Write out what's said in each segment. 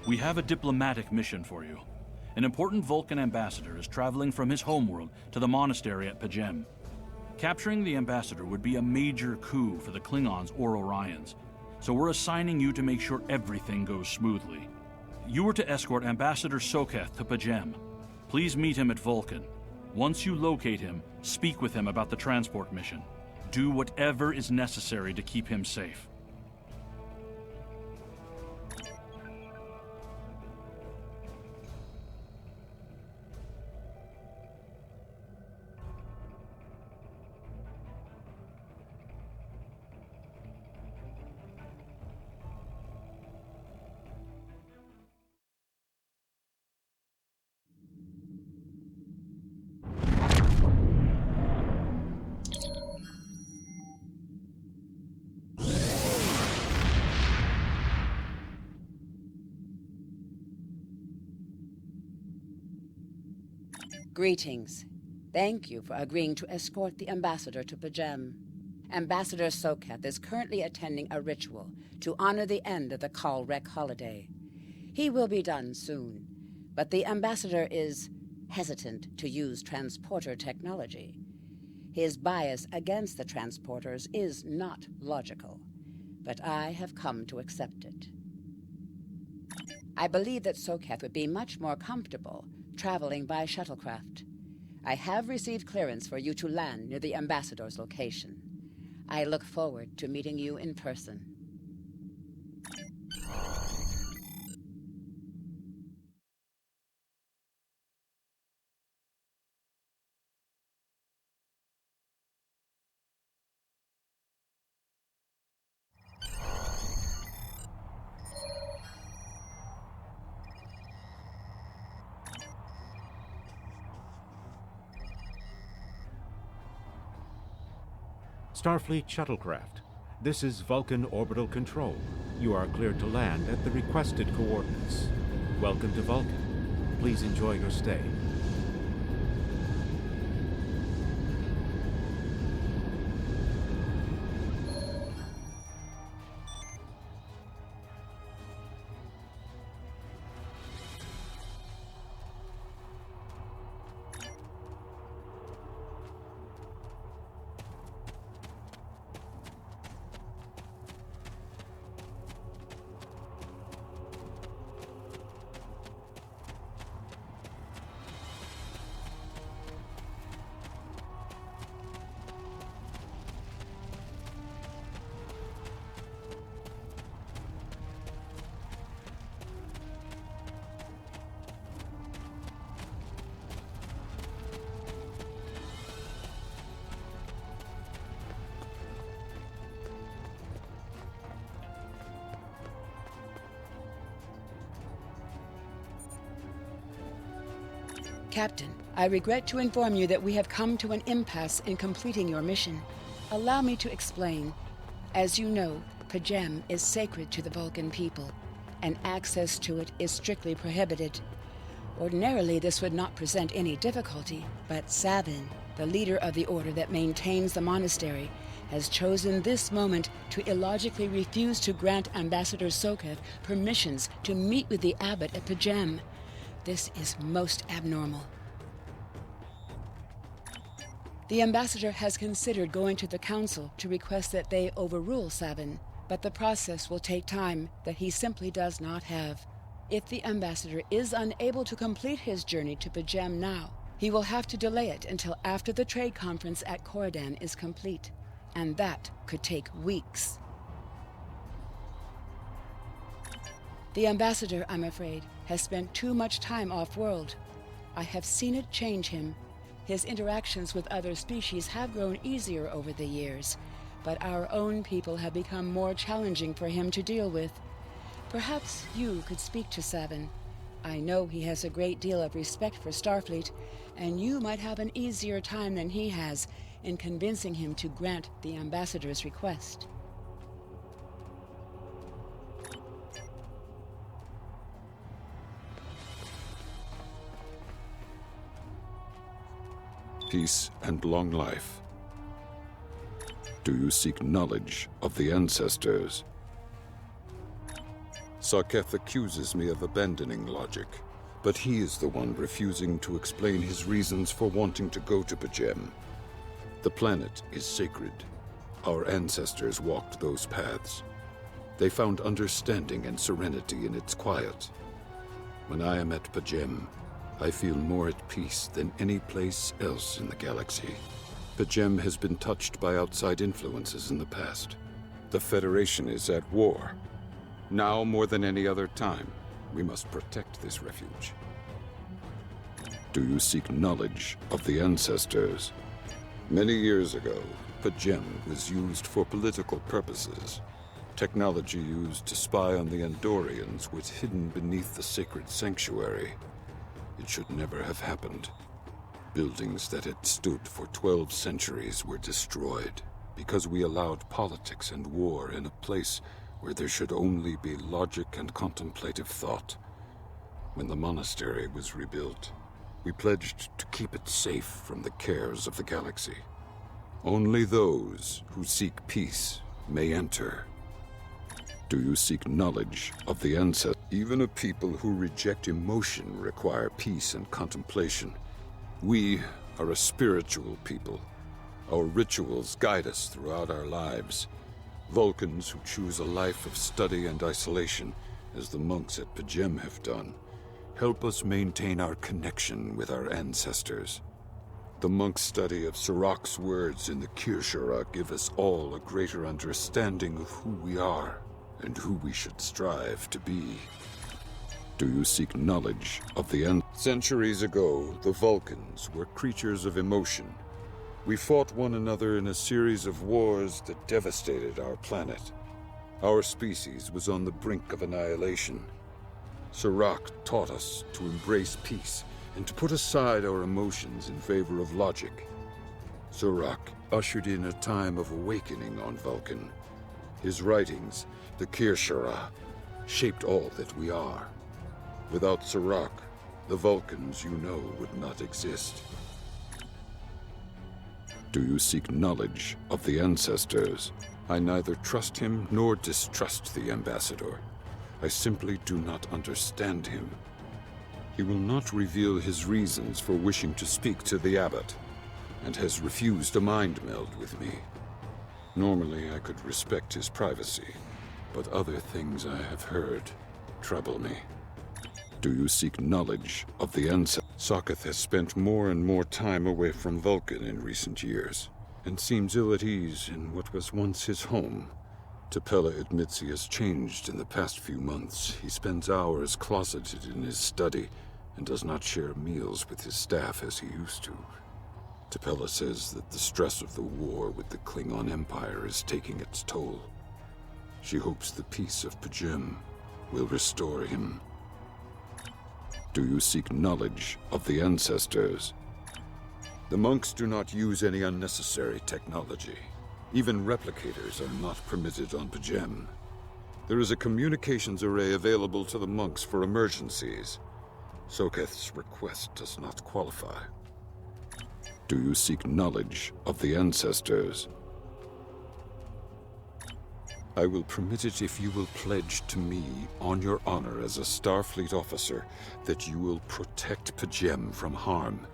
We have a diplomatic mission for you. An important Vulcan ambassador is traveling from his homeworld to the monastery at Pajem. Capturing the ambassador would be a major coup for the Klingons or Orions, so we're assigning you to make sure everything goes smoothly. You are to escort Ambassador Soketh to Pajem. Please meet him at Vulcan. Once you locate him, speak with him about the transport mission. Do whatever is necessary to keep him safe. Greetings. Thank you for agreeing to escort the ambassador to Pajem. Ambassador Soketh is currently attending a ritual to honor the end of the Kalrek holiday. He will be done soon, but the ambassador is hesitant to use transporter technology. His bias against the transporters is not logical, but I have come to accept it. I believe that Soketh would be much more comfortable traveling by shuttlecraft. I have received clearance for you to land near the ambassador's location. I look forward to meeting you in person. Starfleet shuttlecraft. This is Vulcan Orbital Control. You are cleared to land at the requested coordinates. Welcome to Vulcan. Please enjoy your stay. Captain, I regret to inform you that we have come to an impasse in completing your mission. Allow me to explain. As you know, Pajem is sacred to the Vulcan people, and access to it is strictly prohibited. Ordinarily, this would not present any difficulty, but Savin, the leader of the order that maintains the monastery, has chosen this moment to illogically refuse to grant Ambassador Soketh permissions to meet with the abbot at Pajem. This is most abnormal. The ambassador has considered going to the council to request that they overrule Savin, but the process will take time that he simply does not have. If the ambassador is unable to complete his journey to Pajem now, he will have to delay it until after the trade conference at Coridan is complete, and that could take weeks. The ambassador, I'm afraid, has spent too much time off-world. I have seen it change him. His interactions with other species have grown easier over the years, but our own people have become more challenging for him to deal with. Perhaps you could speak to Savin. I know he has a great deal of respect for Starfleet, and you might have an easier time than he has in convincing him to grant the ambassador's request. Peace and long life. Do you seek knowledge of the ancestors? Sarketh accuses me of abandoning logic, but he is the one refusing to explain his reasons for wanting to go to Pajem. The planet is sacred. Our ancestors walked those paths. They found understanding and serenity in its quiet. When I am at Pajem, I feel more at peace than any place else in the galaxy. Pajem has been touched by outside influences in the past. The Federation is at war. Now more than any other time, we must protect this refuge. Do you seek knowledge of the ancestors? Many years ago, Pajem was used for political purposes. Technology used to spy on the Andorians was hidden beneath the sacred sanctuary. It should never have happened. Buildings that had stood for 12 centuries were destroyed because we allowed politics and war in a place where there should only be logic and contemplative thought. When the monastery was rebuilt, we pledged to keep it safe from the cares of the galaxy. Only those who seek peace may enter. Do you seek knowledge of the ancestors? Even a people who reject emotion require peace and contemplation. We are a spiritual people. Our rituals guide us throughout our lives. Vulcans who choose a life of study and isolation, as the monks at Pajem have done, help us maintain our connection with our ancestors. The monk's study of Sirach's words in the Kirshara give us all a greater understanding of who we are and who we should strive to be. Do you seek knowledge of the end? Centuries ago, the Vulcans were creatures of emotion. We fought one another in a series of wars that devastated our planet. Our species was on the brink of annihilation. Sirach taught us to embrace peace and to put aside our emotions in favor of logic. Sirach ushered in a time of awakening on Vulcan. His writings, the Kirshara, shaped all that we are. Without Sirach, the Vulcans you know would not exist. Do you seek knowledge of the ancestors? I neither trust him nor distrust the ambassador. I simply do not understand him. He will not reveal his reasons for wishing to speak to the abbot, and has refused a mind meld with me. Normally I could respect his privacy, but other things I have heard trouble me. Do you seek knowledge of the ancestors? Sarketh has spent more and more time away from Vulcan in recent years, and seems ill at ease in what was once his home. Tapella admits he has changed in the past few months. He spends hours closeted in his study, and does not share meals with his staff as he used to. Tapella says that the stress of the war with the Klingon Empire is taking its toll. She hopes the peace of Pajem will restore him. Do you seek knowledge of the ancestors? The monks do not use any unnecessary technology. Even replicators are not permitted on Pajem. There is a communications array available to the monks for emergencies. Soketh's request does not qualify. Do you seek knowledge of the ancestors? I will permit it if you will pledge to me, on your honor as a Starfleet officer, that you will protect Pajem from harm.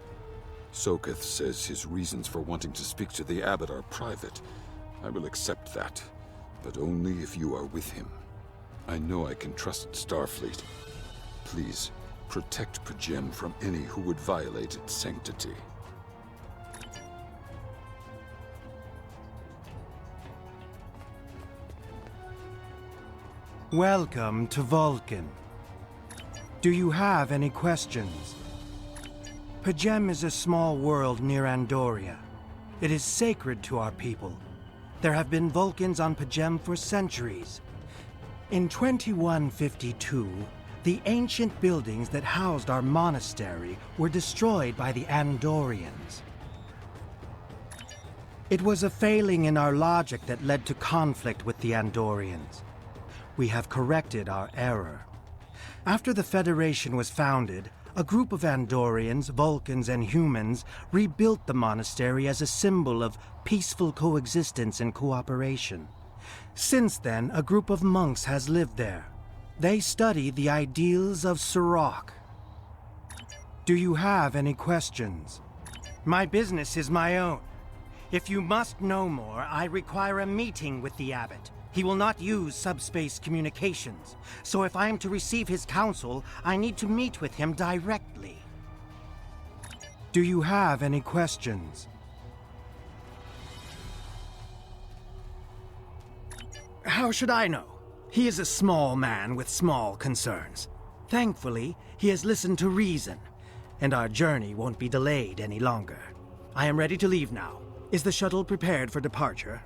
Soketh says his reasons for wanting to speak to the abbot are private. I will accept that, but only if you are with him. I know I can trust Starfleet. Please, protect Pajem from any who would violate its sanctity. Welcome to Vulcan. Do you have any questions? Pajem is a small world near Andoria. It is sacred to our people. There have been Vulcans on Pajem for centuries. In 2152, the ancient buildings that housed our monastery were destroyed by the Andorians. It was a failing in our logic that led to conflict with the Andorians. We have corrected our error. After the Federation was founded, a group of Andorians, Vulcans, and humans rebuilt the monastery as a symbol of peaceful coexistence and cooperation. Since then, a group of monks has lived there. They study the ideals of Sirach. Do you have any questions? My business is my own. If you must know more, I require a meeting with the abbot. He will not use subspace communications, so if I am to receive his counsel, I need to meet with him directly. Do you have any questions? How should I know? He is a small man with small concerns. Thankfully, he has listened to reason, and our journey won't be delayed any longer. I am ready to leave now. Is the shuttle prepared for departure?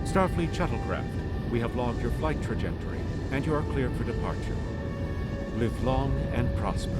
Starfleet shuttlecraft, we have logged your flight trajectory, and you are cleared for departure. Live long and prosper.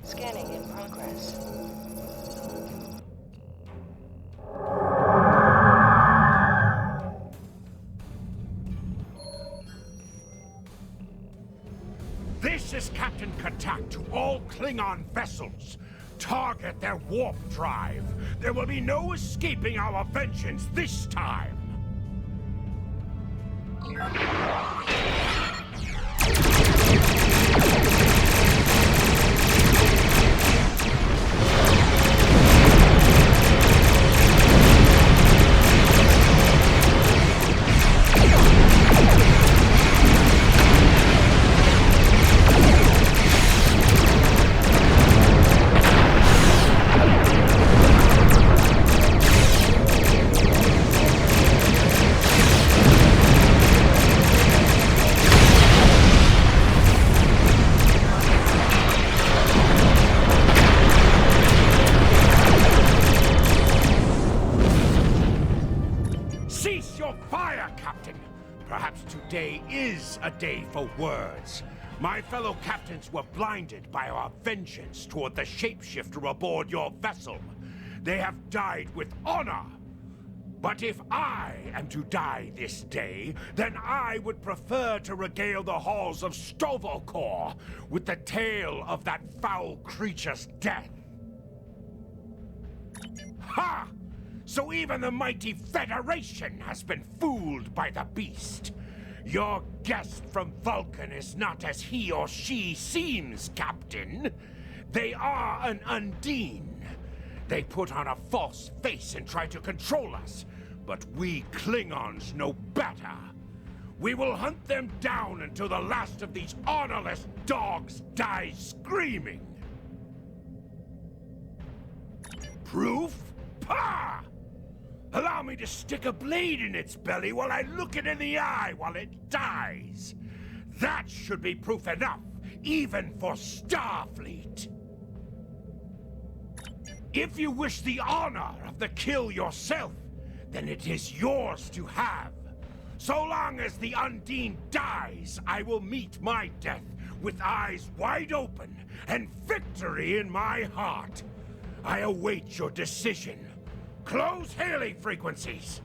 Scanning in progress. This is Captain Katak to all Klingon vessels. Target their warp drive. There will be no escaping our vengeance this time. Cease your fire, Captain! Perhaps today is a day for words. My fellow captains were blinded by our vengeance toward the shapeshifter aboard your vessel. They have died with honor. But if I am to die this day, then I would prefer to regale the halls of Stovokor with the tale of that foul creature's death. Ha! So even the mighty Federation has been fooled by the beast. Your guest from Vulcan is not as he or she seems, Captain. They are an Undine. They put on a false face and try to control us, but we Klingons know better. We will hunt them down until the last of these honorless dogs dies screaming. Proof? Pah! Allow me to stick a blade in its belly while I look it in the eye while it dies. That should be proof enough, even for Starfleet. If you wish the honor of the kill yourself, then it is yours to have. So long as the Undine dies, I will meet my death with eyes wide open and victory in my heart. I await your decision. Close hailing frequencies!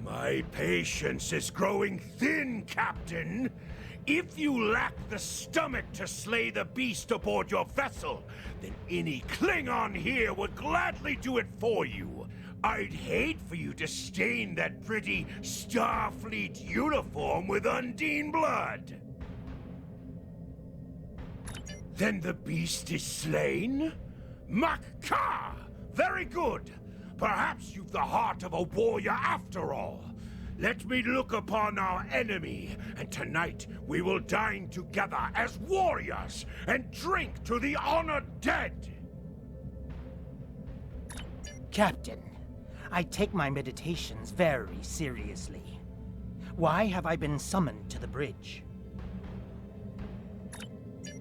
My patience is growing thin, Captain. If you lack the stomach to slay the beast aboard your vessel, then any Klingon here would gladly do it for you. I'd hate for you to stain that pretty Starfleet uniform with Undine blood. Then the beast is slain? Makar! Very good. Perhaps you've the heart of a warrior after all. Let me look upon our enemy, and tonight we will dine together as warriors and drink to the honored dead. Captain, I take my meditations very seriously. Why have I been summoned to the bridge?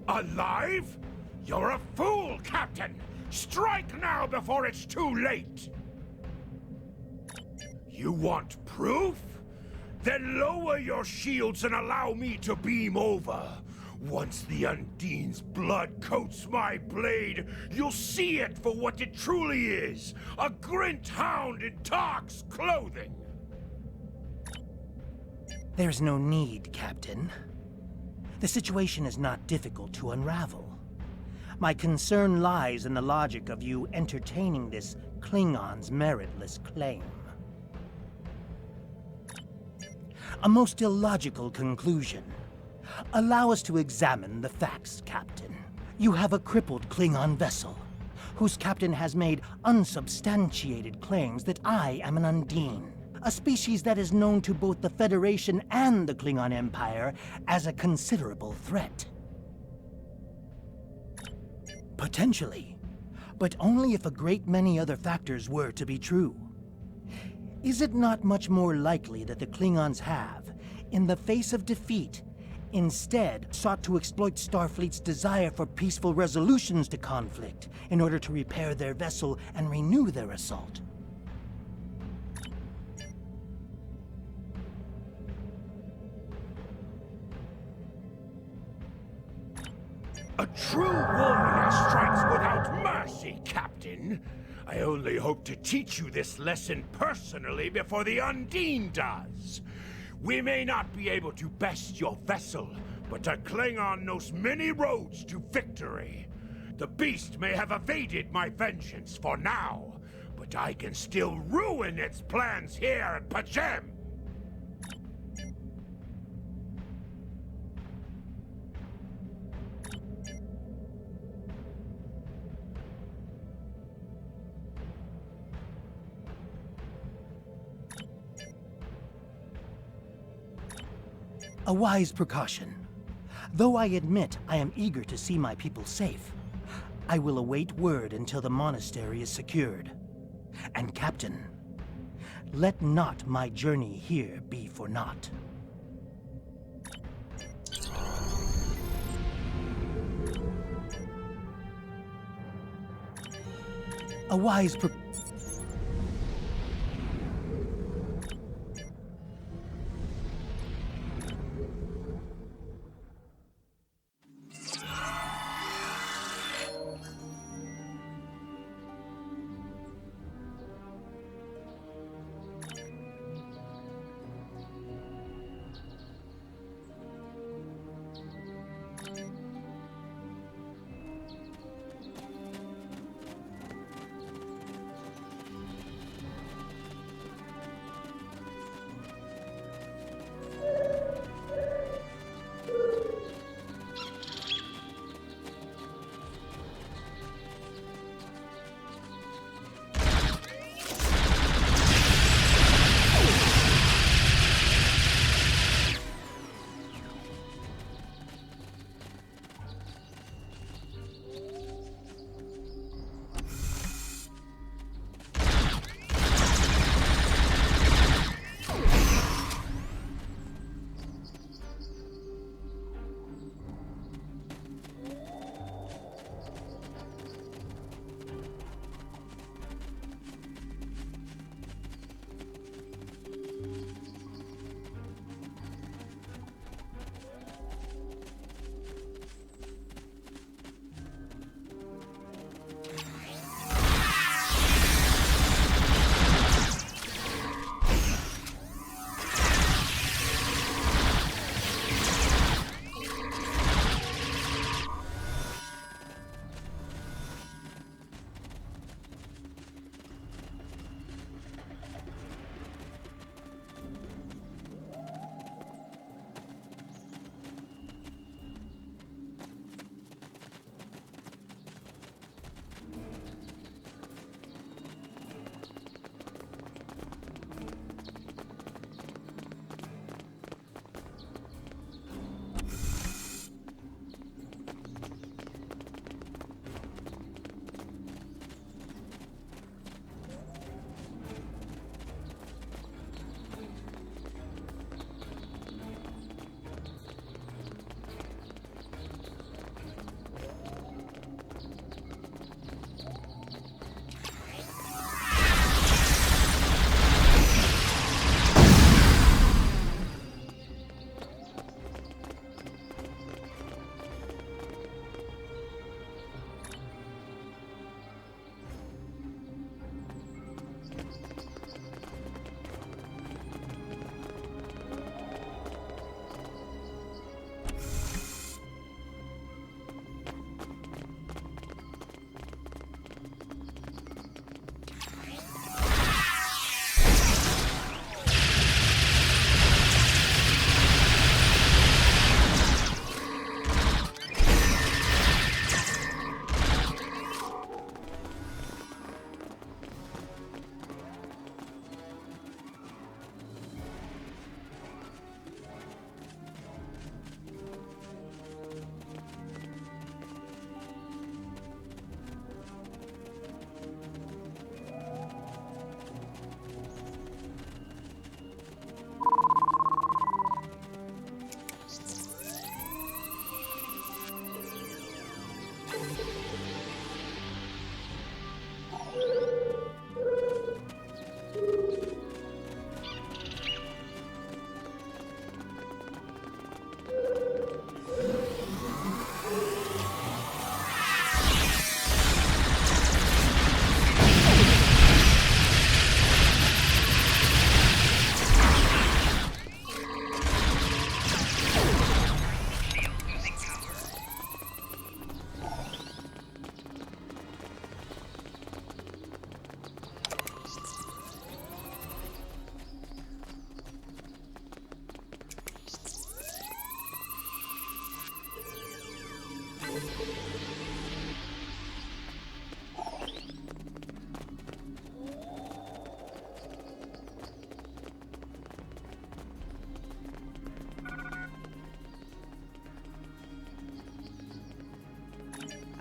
Alive? You're a fool, Captain! Strike now before it's too late! You want proof? Then lower your shields and allow me to beam over. Once the Undine's blood coats my blade, you'll see it for what it truly is. A Grint hound in Tark's clothing. There's no need, Captain. The situation is not difficult to unravel. My concern lies in the logic of you entertaining this Klingon's meritless claim. A most illogical conclusion. Allow us to examine the facts, Captain. You have a crippled Klingon vessel, whose captain has made unsubstantiated claims that I am an Undine, a species that is known to both the Federation and the Klingon Empire as a considerable threat. Potentially, but only if a great many other factors were to be true. Is it not much more likely that the Klingons have, in the face of defeat, instead sought to exploit Starfleet's desire for peaceful resolutions to conflict in order to repair their vessel and renew their assault? A true warrior strikes without mercy, Captain. I only hope to teach you this lesson personally before the Undine does. We may not be able to best your vessel, but a Klingon knows many roads to victory. The beast may have evaded my vengeance for now, but I can still ruin its plans here at Pajem! A wise precaution. Though I admit I am eager to see my people safe, I will await word until the monastery is secured. And Captain, let not my journey here be for naught. A wise pre-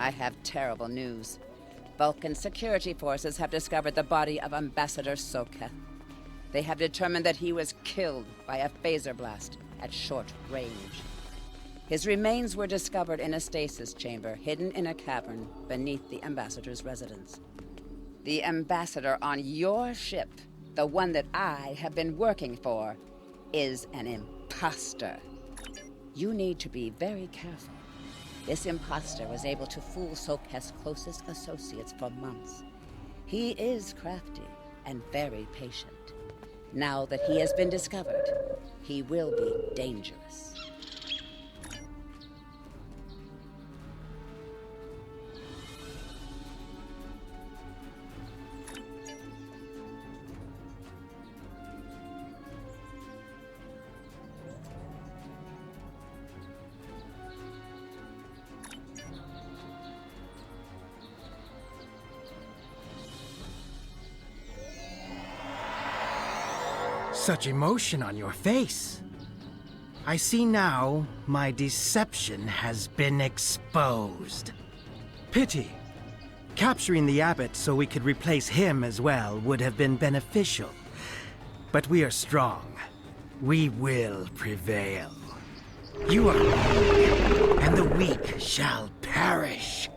I have terrible news. Vulcan security forces have discovered the body of Ambassador Soketh. They have determined that he was killed by a phaser blast at short range. His remains were discovered in a stasis chamber hidden in a cavern beneath the Ambassador's residence. The Ambassador on your ship, the one that I have been working for, is an imposter. You need to be very careful. This imposter was able to fool Soketh's closest associates for months. He is crafty and very patient. Now that he has been discovered, he will be dangerous. Such emotion on your face. I see now my deception has been exposed. Pity. Capturing the abbot so we could replace him as well would have been beneficial. But we are strong. We will prevail. You are weak, and the weak shall perish.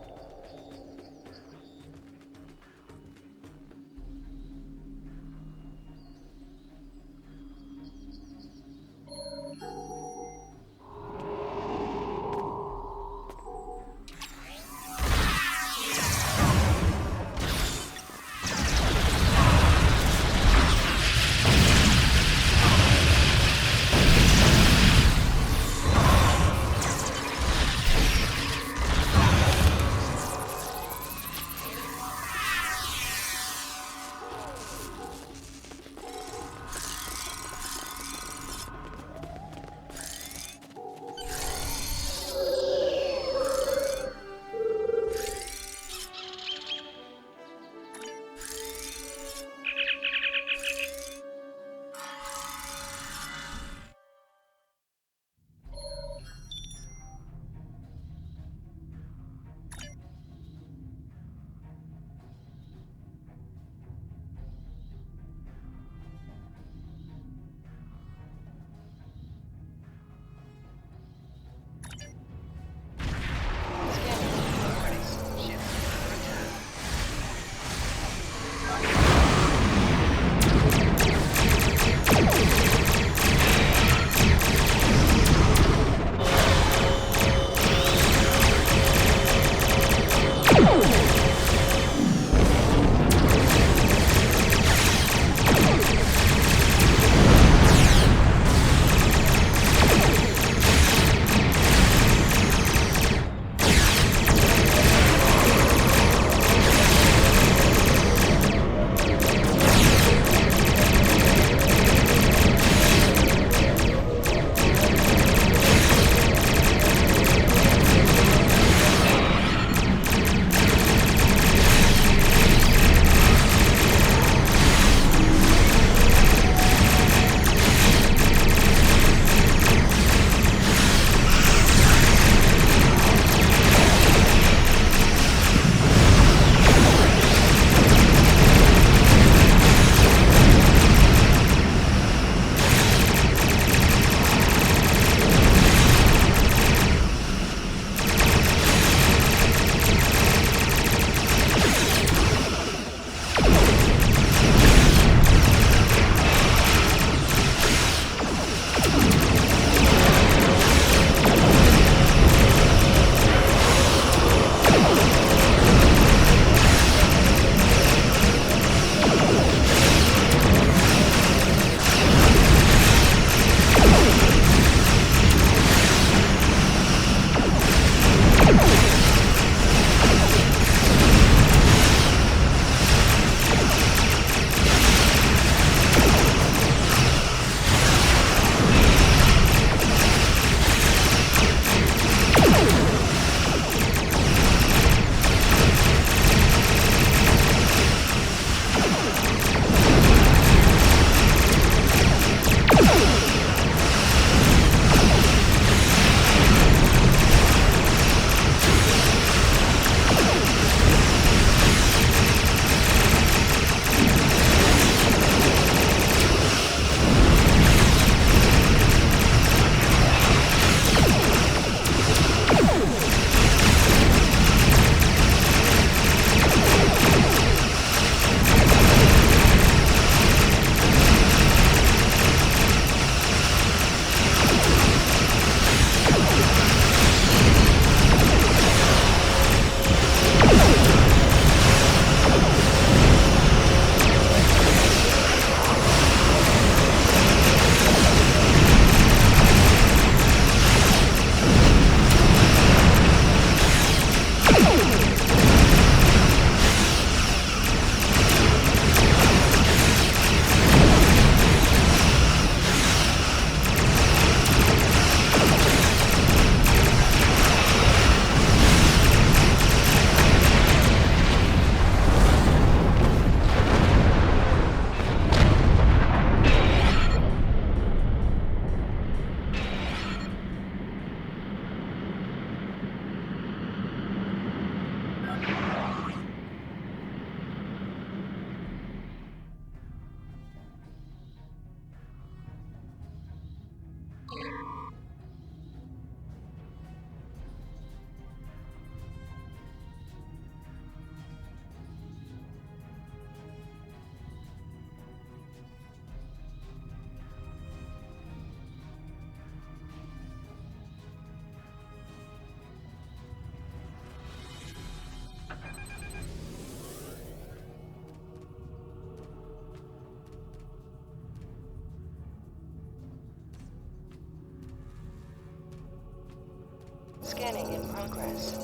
Scanning in progress.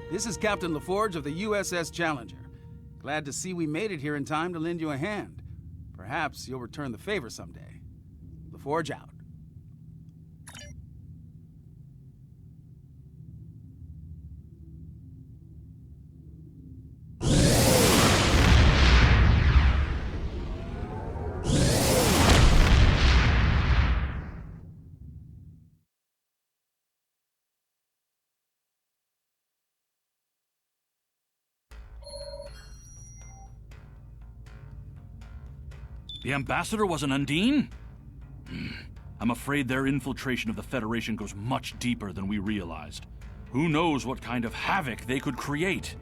This is Captain LaForge of the USS Challenger. Glad to see we made it here in time to lend you a hand. Perhaps you'll return the favor someday. LaForge out. The ambassador was an Undine? I'm afraid their infiltration of the Federation goes much deeper than we realized. Who knows what kind of havoc they could create?